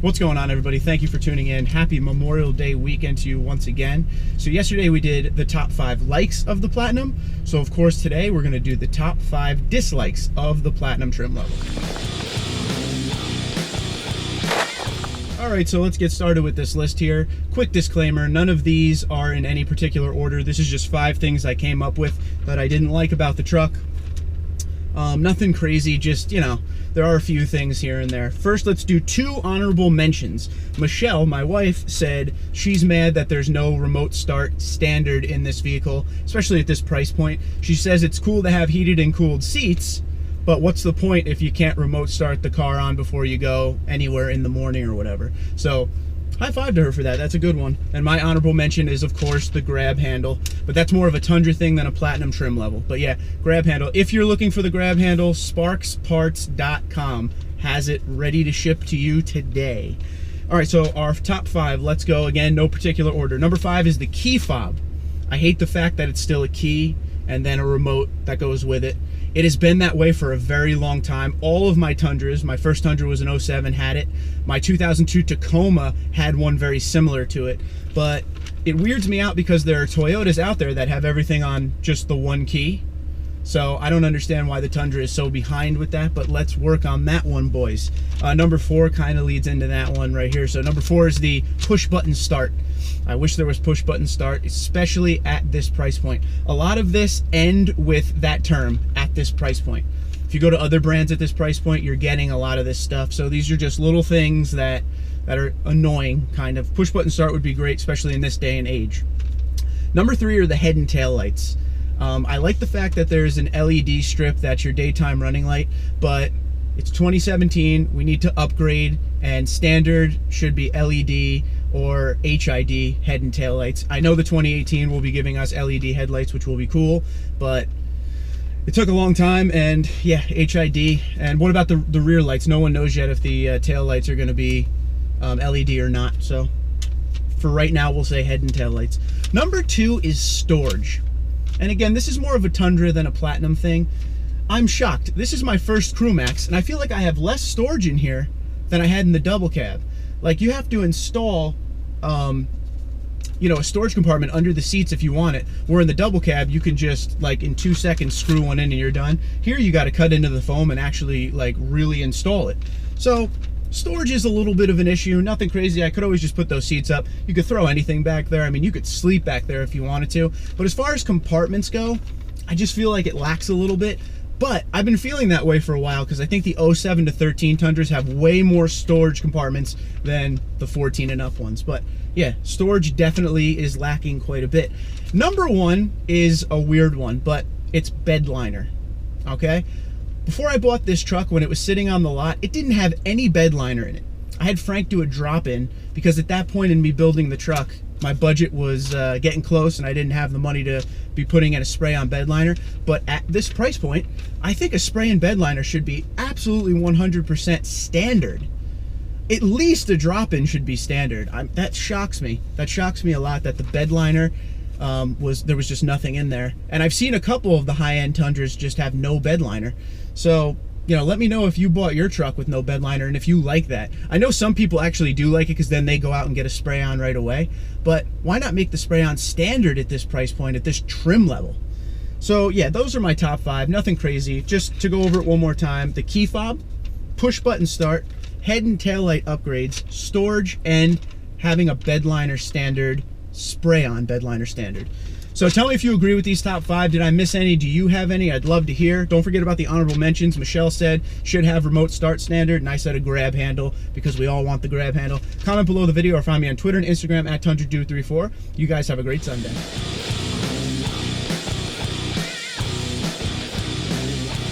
What's going on, everybody? Thank you for tuning in. Happy Memorial Day weekend to you once again. So yesterday we did the top 5 likes of the Platinum. So of course today we're going to do the top 5 dislikes of the Platinum trim level. Alright, so let's get started with this list here. Quick disclaimer, none of these are in any particular order. This is just 5 things I came up with that I didn't like about the truck. Nothing crazy, just, you know, there are a few things here and there. First, let's do 2 honorable mentions. Michelle, my wife, said she's mad that there's no remote start standard in this vehicle, especially at this price point. She says it's cool to have heated and cooled seats, but what's the point if you can't remote start the car on before you go anywhere in the morning or whatever? So, high five to her for that. That's a good one. And my honorable mention is, of course, the grab handle. But that's more of a Tundra thing than a Platinum trim level. But yeah, grab handle. If you're looking for the grab handle, sparksparts.com has it ready to ship to you today. All right, so our top 5, let's go. Again, no particular order. Number 5 is the key fob. I hate the fact that it's still a key and then a remote that goes with it. It has been that way for a very long time. All of my Tundras, my first Tundra was an 07, had it. My 2002 Tacoma had one very similar to it. But it weirds me out because there are Toyotas out there that have everything on just the one key. So I don't understand why the Tundra is so behind with that, but let's work on that one, boys. Number 4 kind of leads into that one right here. So number 4 is the push button start. I wish there was push button start, especially at this price point. A lot of this end with that term, at this price point. If you go to other brands at this price point, you're getting a lot of this stuff. So these are just little things that are annoying, kind of. Push button start would be great, especially in this day and age. Number 3 are the head and tail lights. I like the fact that there's an LED strip that's your daytime running light, but it's 2017, we need to upgrade, and standard should be LED or HID head and tail lights. I know the 2018 will be giving us LED headlights, which will be cool, but it took a long time, and yeah, HID. And what about the rear lights? No one knows yet if the tail lights are going to be LED or not, so for right now we'll say head and tail lights. Number 2 is storage. And again, this is more of a Tundra than a Platinum thing. I'm shocked. This is my first Crew Max, and I feel like I have less storage in here than I had in the double cab. Like, you have to install, you know, a storage compartment under the seats if you want it. Where in the double cab, you can just, like, in 2 seconds, screw one in and you're done. Here, you got to cut into the foam and actually, like, really install it. So, storage is a little bit of an issue. Nothing crazy. I could always just put those seats up. You could throw anything back there. I mean, you could sleep back there if you wanted to. But as far as compartments go, I just feel like it lacks a little bit. But I've been feeling that way for a while because I think the 07 to 13 Tundras have way more storage compartments than the 14 and up ones. But yeah, storage definitely is lacking quite a bit. Number 1 is a weird one, but it's bed liner, okay? Before I bought this truck, when it was sitting on the lot, it didn't have any bed liner in it. I had Frank do a drop-in because at that point in me building the truck, my budget was getting close and I didn't have the money to be putting in a spray-on bed liner. But at this price point, I think a spray-in bed liner should be absolutely 100% standard. At least a drop-in should be standard. That shocks me. That shocks me a lot that the bed liner there was just nothing in there. And I've seen a couple of the high-end Tundras just have no bed liner. So, you know, let me know if you bought your truck with no bed liner and if you like that. I know some people actually do like it because then they go out and get a spray-on right away. But why not make the spray-on standard at this price point, at this trim level? So yeah, those are my top 5. Nothing crazy. Just to go over it one more time. The key fob, push button start, head and tail light upgrades, storage, and having a bed liner standard, spray-on bed liner standard. So tell me if you agree with these top 5. Did I miss any? Do you have any? I'd love to hear. Don't forget about the honorable mentions. Michelle said should have remote start standard, and I said a grab handle because we all want the grab handle. Comment below the video or find me on Twitter and Instagram at TundraDude34. You guys have a great Sunday.